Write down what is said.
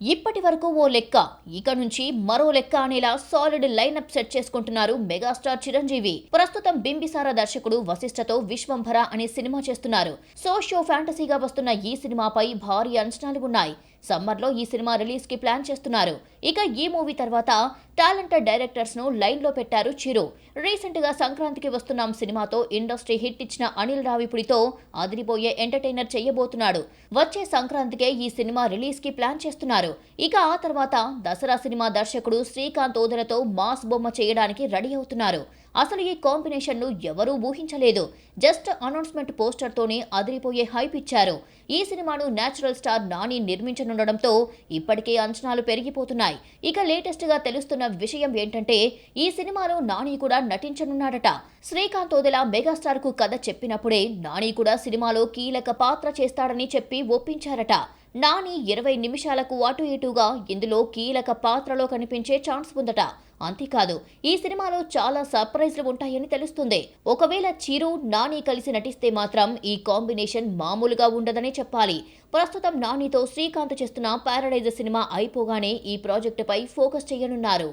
ఇప్పటి వరకు ఓ లెక్క, ఇక నుంచి మరో లెక్క అనేలా సాలిడ్ లైనప్ సెట్ చేసుకుంటున్నారు మెగాస్టార్ చిరంజీవి. ప్రస్తుతం బింబిసార దర్శకుడు వశిష్ఠతో విశ్వంభర అనే సినిమా చేస్తున్నారు. సోషియో ఫ్యాంటసీగా వస్తున్న ఈ సినిమాపై భారీ అంచనాలు ఉన్నాయి. సమ్మర్లో ఈ సినిమా రిలీజ్ కి ప్లాన్ చేస్తున్నారు. ఇక ఈ మూవీ తర్వాత టాలెంటెడ్ డైరెక్టర్స్ ను లైన్ లో పెట్టారు చిరు. రీసెంట్ గా సంక్రాంతికి వస్తున్నాం సినిమాతో ఇండస్ట్రీ హిట్ ఇచ్చిన అనిల్ రావిపుడితో అదిరిపోయే ఎంటర్టైనర్ చేయబోతున్నాడు. వచ్చే సంక్రాంతికే ఈ సినిమా రిలీజ్ కి ప్లాన్ చేస్తున్నారు. ఇక ఆ తర్వాత దసరా సినిమా దర్శకుడు శ్రీకాంత్ ఓదెలతో మాస్ బొమ్మ చేయడానికి రెడీ అవుతున్నారు. అసలు ఈ కాంబినేషన్ ను ఎవరూ ఊహించలేదు. జస్ట్ అనౌన్స్మెంట్ పోస్టర్ తోనే అదిరిపోయే హైప్ ఇచ్చారు. ఈ సినిమాను నేచురల్ స్టార్ నాని నిర్మించనుండడంతో ఇప్పటికే అంచనాలు పెరిగిపోతున్నాయి. ఇక లేటెస్ట్ గా తెలుస్తున్న విషయం ఏంటంటే ఈ సినిమాలో నాని కూడా నటించనున్నాడట. శ్రీకాంత్ ఓదెల మెగాస్టార్ కు కథ చెప్పినప్పుడే నాని కూడా సినిమాలో కీలక పాత్ర చేస్తాడని చెప్పి ఒప్పించారట. నాని 20 నిమిషాలకు అటు ఇటుగా ఇందులో కీలక పాత్రలో కనిపించే ఛాన్స్ ఉందట. అంతేకాదు ఈ సినిమాలో చాలా సర్ప్రైజ్లు ఉంటాయని తెలుస్తుంది. ఒకవేళ చిరు నాని కలిసి నటిస్తే మాత్రం ఈ కాంబినేషన్ మామూలుగా ఉండదనే చెప్పాలి. ప్రస్తుతం నానితో శ్రీకాంత్ చేస్తున్న పారడైజ్ సినిమా అయిపోగానే ఈ ప్రాజెక్టుపై ఫోకస్ చేయనున్నారు.